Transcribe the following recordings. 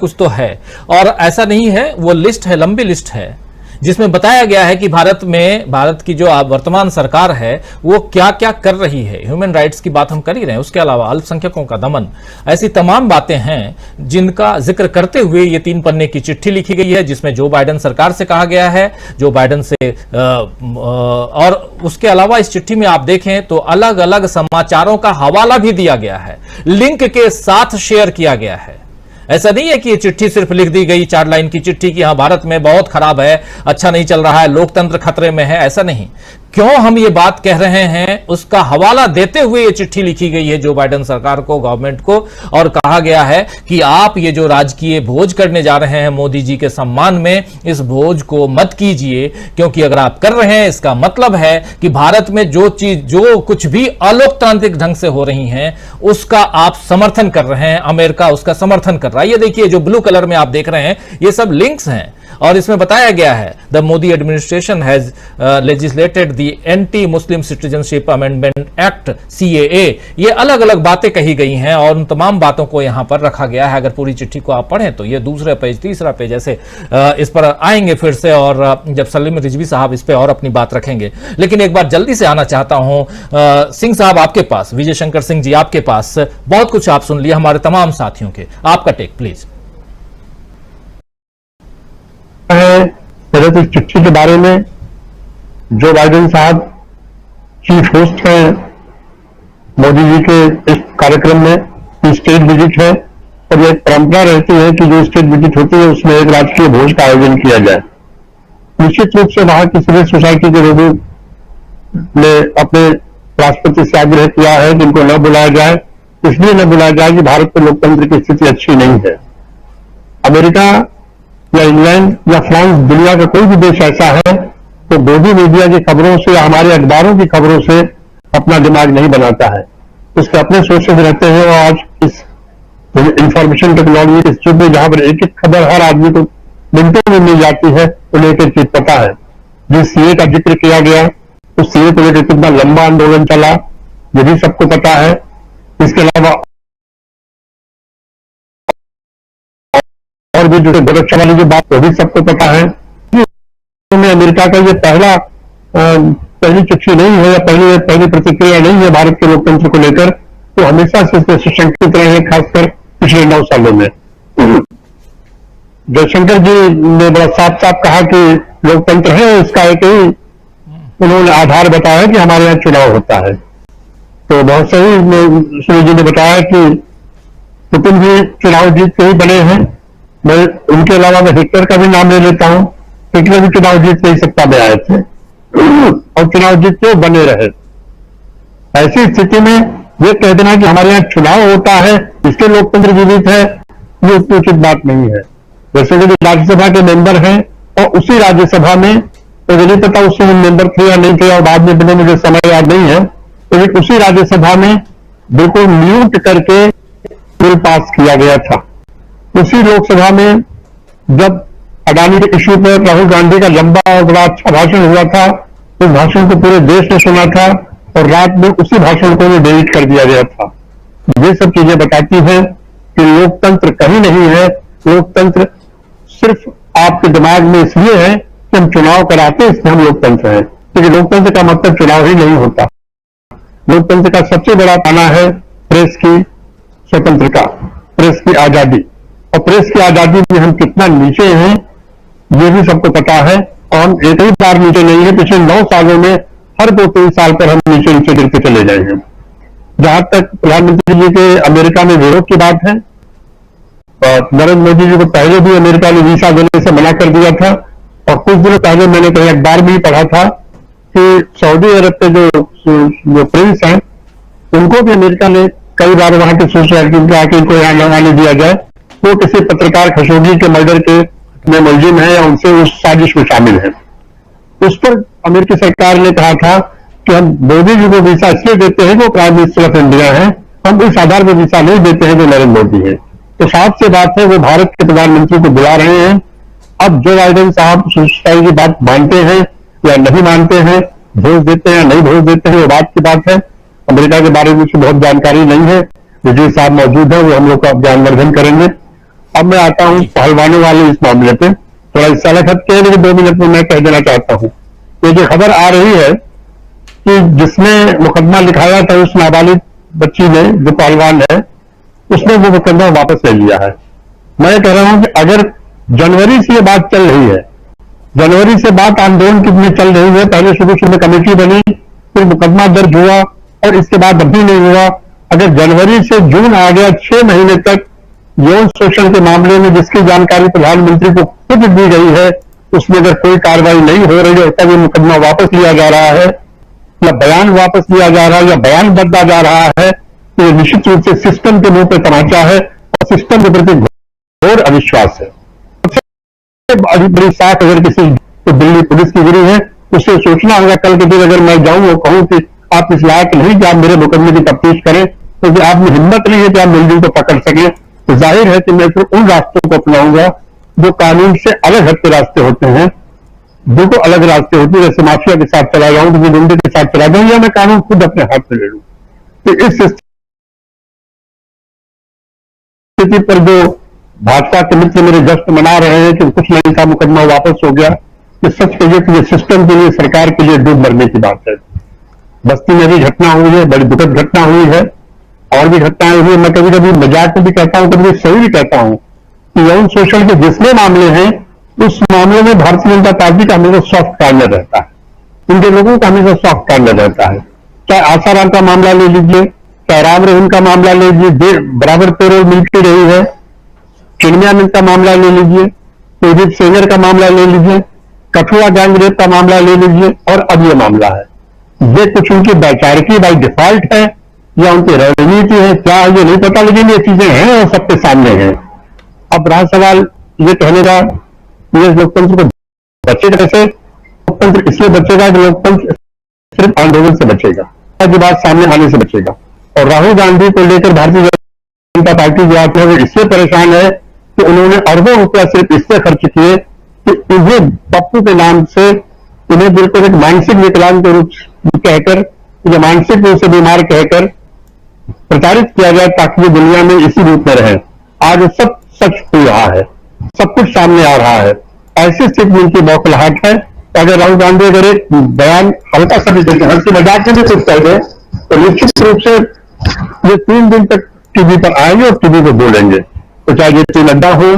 कुछ तो है। और ऐसा नहीं है, वो लिस्ट है, लंबी लिस्ट है, जिसमें बताया गया है कि भारत की जो वर्तमान सरकार है वो क्या क्या कर रही है। ह्यूमन राइट्स की बात हम कर ही रहे हैं, उसके अलावा अल्पसंख्यकों का दमन, ऐसी तमाम बातें हैं जिनका जिक्र करते हुए ये 3 पन्ने की चिट्ठी लिखी गई है, जिसमें जो बाइडेन सरकार से कहा गया है, जो बाइडेन से और उसके अलावा इस चिट्ठी में आप देखें तो अलग अलग समाचारों का हवाला भी दिया गया है, लिंक के साथ शेयर किया गया है। ऐसा नहीं है कि ये चिट्ठी सिर्फ लिख दी गई 4 लाइन की चिट्ठी कि हाँ भारत में बहुत खराब है, अच्छा नहीं चल रहा है, लोकतंत्र खतरे में है, ऐसा नहीं। क्यों हम ये बात कह रहे हैं उसका हवाला देते हुए ये चिट्ठी लिखी गई है जो बाइडेन सरकार को, गवर्नमेंट को, और कहा गया है कि आप ये जो राजकीय भोज करने जा रहे हैं मोदी जी के सम्मान में, इस भोज को मत कीजिए, क्योंकि अगर आप कर रहे हैं इसका मतलब है कि भारत में जो कुछ भी अलोकतांत्रिक ढंग से हो रही हैं उसका आप समर्थन कर रहे हैं, अमेरिका उसका समर्थन कर रहा है। ये देखिए जो ब्लू कलर में आप देख रहे हैं ये सब लिंक्स हैं, और इसमें बताया गया है the Modi administration has legislated the anti Muslim citizenship amendment act CAA। ये अलग अलग बातें कही गई हैं और उन तमाम बातों को यहां पर रखा गया है। अगर पूरी चिट्ठी को आप पढ़ें तो ये दूसरा पेज, तीसरा पेज, ऐसे इस पर आएंगे फिर से, और जब सलीम रिजवी साहब इस पर और अपनी बात रखेंगे। लेकिन एक बार जल्दी से आना चाहता हूं सिंह साहब आपके पास, विजय शंकर सिंह जी आपके पास, बहुत कुछ आप सुन लिया हमारे तमाम साथियों के, आपका टेक प्लीज। पहले तो इस चिट्ठी के बारे में जो बाइडेन साहब चीफ होस्ट हैं मोदी जी के इस कार्यक्रम में, स्टेट विजिट है, और यह परंपरा रहती है कि जो स्टेट विजिट होती है उसमें एक राजकीय भोज का आयोजन किया जाए। निश्चित रूप से वहां की सिविल सोसाइटी के लोगों ने अपने राष्ट्रपति से आग्रह किया है कि इनको न बुलाया जाए, इसलिए न बुलाया जाए कि भारत में लोकतंत्र की स्थिति अच्छी नहीं है। अमेरिका या इंग्लैंड या फ्रांस, दुनिया का कोई भी देश ऐसा है तो मोदी मीडिया की खबरों से या हमारे अखबारों की खबरों से अपना दिमाग नहीं बनाता है, उसके अपने सोर्सेज रहते हैं। और आज इस इंफॉर्मेशन टेक्नोलॉजी के युग में जहां पर एक एक खबर हर आदमी को मिनटों में मिल जाती है, उन्हें एक एक चीज पता है। जिस CAA का जिक्र किया गया उस CAA को लेकर कितना लंबा आंदोलन चला ये भी सबको पता है। इसके अलावा और भी जो सुरक्षा वाली जो बात वो भी सबको पता है। अमेरिका का ये पहली चिट्ठी नहीं है या पहली प्रतिक्रिया नहीं है भारत के लोकतंत्र को लेकर, तो हमेशा से इसमें सुशंकित रहे हैं, खासकर पिछले 9 सालों में। जयशंकर जी ने बड़ा साफ साफ कहा कि लोकतंत्र है, इसका एक ही उन्होंने आधार बताया कि हमारे यहाँ चुनाव होता है। तो बहुत सही सुनील जी ने बताया कि पुतिन भी चुनाव जीत के ही बने हैं। मैं उनके अलावा मैं हिटलर का भी नाम ले लेता हूं, हिटलर भी चुनाव जीत के ही सत्ता में आए थे और चुनाव जीत के बने रहे। ऐसी स्थिति में ये कह देना कि हमारे यहाँ चुनाव होता है इसके लोकतंत्र जीवित है, ये उतनी उचित बात नहीं है। वैसे जो राज्यसभा के मेंबर हैं और उसी राज्यसभा में, तो मुझे नहीं पता उसमें मेंबर थे या नहीं थे और बाद में बने, मुझे समय याद नहीं है, तो उसी राज्यसभा में बिल्कुल म्यूट करके बिल पास किया गया था। उसी लोकसभा में जब अडानी के इश्यू पर राहुल गांधी का लंबा और बड़ा अच्छा भाषण हुआ था, उस भाषण को पूरे देश ने सुना था और रात में उसी भाषण को डिलीट कर दिया गया था। ये सब चीजें बताती हैं कि लोकतंत्र कहीं नहीं है। लोकतंत्र सिर्फ आपके दिमाग में इसलिए है कि हम चुनाव कराते हैं, इसलिए हम लोकतंत्र हैं, क्योंकि लोकतंत्र का मतलब चुनाव ही नहीं होता। लोकतंत्र का सबसे बड़ा पाना है प्रेस की स्वतंत्रता, प्रेस की आजादी, और प्रेस की आजादी में हम कितना नीचे हैं ये भी सबको पता है। और हम एक ही बार नीचे नहीं है, पिछले 9 सालों में हर 2-3 साल पर हम नीचे नीचे गिरते चले जाएंगे। जहां तक प्रधानमंत्री जी के अमेरिका में विरोध की बात है, नरेंद्र मोदी जी को पहले भी अमेरिका ने वीसा देने से मना कर दिया था, और कुछ दिनों पहले मैंने कहीं अखबार में ही पढ़ा था कि सऊदी अरब के जो प्रिंस हैं उनको भी अमेरिका ने कई बार वहां के सोसाइटी में आके इनको यहाँ आने दिया जाए। वो किसी पत्रकार खशोगी के मर्डर के में मुलजिम है या उनसे उस साजिश में शामिल है। उस पर अमेरिकी सरकार ने कहा था कि हम मोदी जी को वीसा इसलिए देते हैं कि वो प्राइम मिनिस्टर ऑफ इंडिया है, हम इस आधार पर वीसा नहीं देते हैं जो नरेंद्र मोदी है। तो साफ सी बात है वो भारत के प्रधानमंत्री को बुला रहे हैं। अब जो बाइडेन साहब सुशाई की बात मानते हैं या नहीं मानते हैं, भोज देते हैं या नहीं भोज देते हैं, वो बात की बात है। अमेरिका के बारे में मुझे बहुत जानकारी नहीं है, विजय साहब मौजूद है, वो हम लोग का ज्ञानवर्धन करेंगे। अब मैं आता हूं पहलवानों वाले इस मामले पे, थोड़ा हिस्सा खत के, लेकिन 2 मिनट में मैं कह देना चाहता हूं। ये जो खबर आ रही है कि जिसने मुकदमा लिखाया था उस नाबालिग बच्ची ने, जो पहलवान है, उसने वो मुकदमा वापस ले लिया है। मैं कह रहा हूं कि अगर जनवरी से ये बात चल रही है, जनवरी से बात आंदोलन की में चल रही है, पहले शुरू में कमेटी बनी, फिर मुकदमा दर्ज हुआ और इसके बाद अभी नहीं हुआ। अगर जनवरी से जून आ गया, 6 महीने तक यौन शोषण के मामले में जिसकी जानकारी प्रधानमंत्री को खुद दी गई है, उसमें अगर कोई कार्रवाई नहीं हो रही है, तब ये मुकदमा वापस लिया जा रहा है या बयान वापस लिया जा रहा है या बयान बदला जा रहा है, तो ये निश्चित रूप से सिस्टम के मुंह पे तमाचा है और सिस्टम के प्रति घोर अविश्वास है। सबसे बड़ी साख अगर किसी तो दिल्ली पुलिस की गिरी है, उससे सोचना होगा कल के दिन अगर मैं जाऊं और कहूं कि आप इस लायक नहीं कि आप मेरे मुकदमे की तफ्तीश करें, क्योंकि आप में हिम्मत नहीं है कि आप मिलजुल को पकड़ सके, तो जाहिर है कि मैं फिर उन रास्तों को अपनाऊंगा जो कानून से अलग हटके रास्ते होते हैं, बिल्कुल अलग रास्ते होते हैं। जैसे माफिया के साथ चला जाऊं, तो गुंडे के साथ चला जाऊं, या मैं कानून खुद अपने हाथ में ले लूं। तो इस स्थिति पर जो भाजपा के मित्र मेरे जश्न मना रहे हैं कि कुछ नहीं था, मुकदमा वापस हो गया, ये सच कहिए कि ये सिस्टम के लिए, सरकार के लिए डूब मरने की बात है। बस्ती में भी घटना हुई है, बड़ी दुखद घटना हुई है, और भी घटनाएं हुई। मैं कभी कभी मजाक में भी कहता हूं, कभी सही भी कहता हूं कि यौन शोषण के जितने मामले हैं, उस मामले में भारतीय जनता पार्टी का हमेशा सॉफ्ट कार्नर रहता है, उनके लोगों का हमेशा सॉफ्ट कार्नर रहता है। चाहे आसाराम का मामला ले लीजिए, चाहे राम रहीम का मामला ले लीजिए, बराबर पेरोल मिलती रही है, चिन्मयानंद का मामला ले लीजिए, कुलदीप सेंगर का मामला ले लीजिए, कठुआ गैंग रेप का मामला ले लीजिए, और अब ये मामला है। ये कुछ उनकी वैचारिकी बाई डिफॉल्ट है या उनकी रणनीति है, क्या है ये नहीं पता, लेकिन ये चीजें हैं और सबके सामने हैं। अब रहा सवाल ये कहने का, ये लोकतंत्र को बचेगा कैसे? लोकतंत्र इसलिए बचेगा कि लोकतंत्र सिर्फ आंदोलन से बचेगा, जो बात सामने आने से बचेगा। और राहुल गांधी को लेकर भारतीय जनता पार्टी जो आती है वो इससे परेशान है कि उन्होंने अरबों रुपया सिर्फ इससे खर्च किए कि इन्हें पप्पू के नाम से, इन्हें बिल्कुल एक मानसिक विकलांग के रूप कहकर या मानसिक रूप से बीमार कहकर प्रचारित किया जाए, ताकि ये दुनिया में इसी रूप में रहे। आज सब सच हो रहा है, सब कुछ सामने आ रहा है। ऐसी स्थिति में उनकी बौखलाहट है। अगर राहुल गांधी अगर एक बयान हल्का सा भी देते हैं, हल्की मजाक में भी कुछ कह दे, तो निश्चित रूप से ये 3 दिन तक टीवी पर आएंगे और टीवी पर बोलेंगे। तो चाहे जेपी नड्डा हो,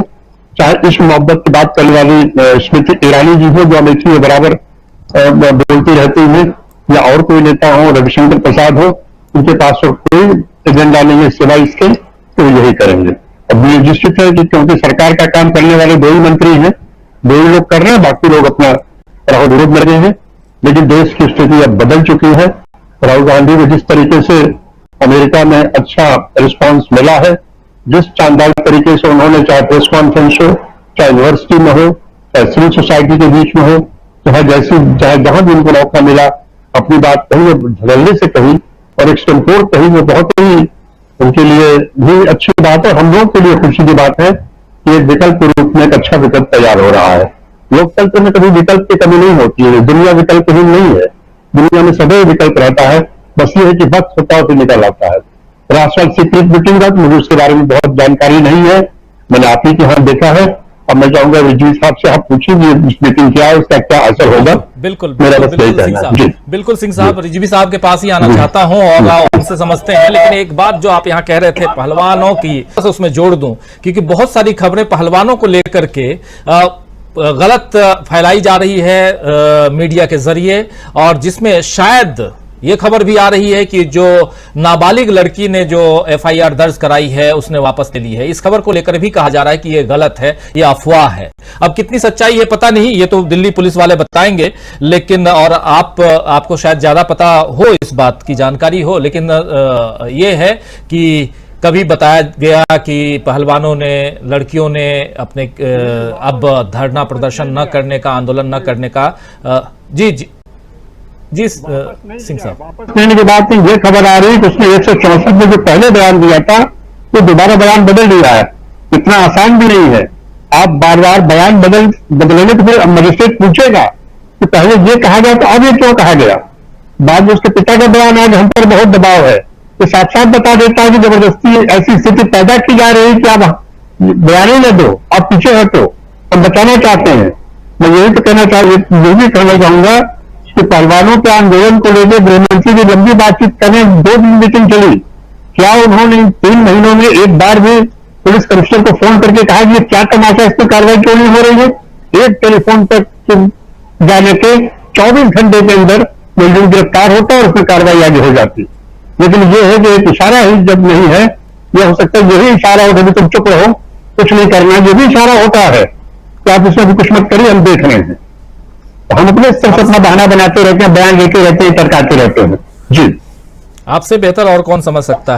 चाहे इश्क मोहब्बत की बात करने वाली स्मृति ईरानी जी हो, जो अमेठी में बराबर बोलती रहती है, या और कोई नेता हो, रविशंकर प्रसाद हो, उनके पास तो कोई एजेंडा नहीं है सिवाय इसके, तो यही करेंगे। अब ये निश्चित है कि क्योंकि सरकार का काम करने वाले 2 ही मंत्री हैं, 2 ही लोग कर रहे हैं, बाकी लोग अपना राहुल विरोध में रहे हैं। लेकिन देश की स्थिति अब बदल चुकी है। राहुल गांधी को जिस तरीके से अमेरिका में अच्छा रिस्पांस मिला है, जिस शानदार तरीके से उन्होंने चाहे प्रेस कॉन्फ्रेंस हो, चाहे यूनिवर्सिटी में हो, चाहे सिविल सोसाइटी के बीच में हो, चाहे जहां भी उनको मौका मिला, अपनी बात कही, धड़ल्ले से कही और एक्सटेम्पोर कही, वो बहुत ही उनके लिए भी अच्छी बात है। हम लोगों के लिए खुशी की बात है कि एक विकल्प के रूप में एक अच्छा विकल्प तैयार हो रहा है। लोकतंत्र में कभी विकल्प की कमी नहीं होती है, दुनिया विकल्पहीन नहीं है, दुनिया में सदैव विकल्प रहता है। बस ये है कि वक्त होता है तो निकल आता है। राष्ट्रवाद सीक्रेट मीटिंग का मुझे उसके बारे में बहुत जानकारी नहीं है, मैंने आप ही के यहाँ देखा है। अब मैं चाहूंगा रिजवी साहब से आप पूछिए इस मीटिंग क्या है, उसका क्या असर होगा। बिल्कुल मेरा बस यही कहना है। बिल्कुल सिंह साहब, रिजवी साहब के पास ही आना चाहता हूं और उनसे समझते हैं। लेकिन एक बात जो आप यहाँ कह रहे थे पहलवानों की, उसमें जोड़ दूं, क्योंकि बहुत सारी खबरें पहलवानों को लेकर के गलत फैलाई जा रही है मीडिया के जरिए, और जिसमें शायद ये खबर भी आ रही है कि जो नाबालिग लड़की ने जो एफआईआर दर्ज कराई है उसने वापस ले ली है। इस खबर को लेकर भी कहा जा रहा है कि ये गलत है, ये अफवाह है। अब कितनी सच्चाई है पता नहीं, ये तो दिल्ली पुलिस वाले बताएंगे, लेकिन और आपको शायद ज्यादा पता हो, इस बात की जानकारी हो। लेकिन ये है कि कभी बताया गया कि पहलवानों ने, लड़कियों ने अपने अब धरना प्रदर्शन न करने का, आंदोलन न करने का जी सिंह साहब वापस लेने के बाद ये खबर आ रही है कि उसने 164 में जो पहले बयान दिया था वो दोबारा बयान बदल दिया है। इतना आसान भी नहीं है, आप बार बार बयान बदलेंगे तो फिर मजिस्ट्रेट पूछेगा कि पहले ये कहा गया तो अब ये क्यों कहा गया। बाद में उसके पिता का बयान आज हम पर बहुत दबाव है, तो साफ साफ बता देता है कि जबरदस्ती ऐसी स्थिति पैदा की जा रही है कि अब बयान न दो, आप पीछे हटो, हम बचाना चाहते हैं। मैं यही तो कहना यही भी कहना चाहूंगा कि पहलवानों के आंदोलन को लेकर गृहमंत्री की लंबी बातचीत करें, 2 दिन मीटिंग चली, क्या उन्होंने इन 3 महीनों में एक बार भी पुलिस कमिश्नर को फोन करके कहा कि ये क्या तमाशा, इस पर कार्रवाई क्यों नहीं हो रही है? एक टेलीफोन तक जाने के 24 घंटे के अंदर मुलजिम गिरफ्तार होता है और उसमें कार्रवाई आगे हो जाती। लेकिन ये है कि एक इशारा ही जब नहीं है, यह हो सकता है यही इशारा हो, तुम चुप रहो, कुछ नहीं करना, जो भी इशारा होता है कि आप इसमें भी कुछ मत करिए, हम देख रहे हैं। तो हम अपने स्तर से अपना बहाना बनाते रहते हैं, बयान लेते रहते हैं, टरकाते रहते हैं। जी, आपसे बेहतर और कौन समझ सकता है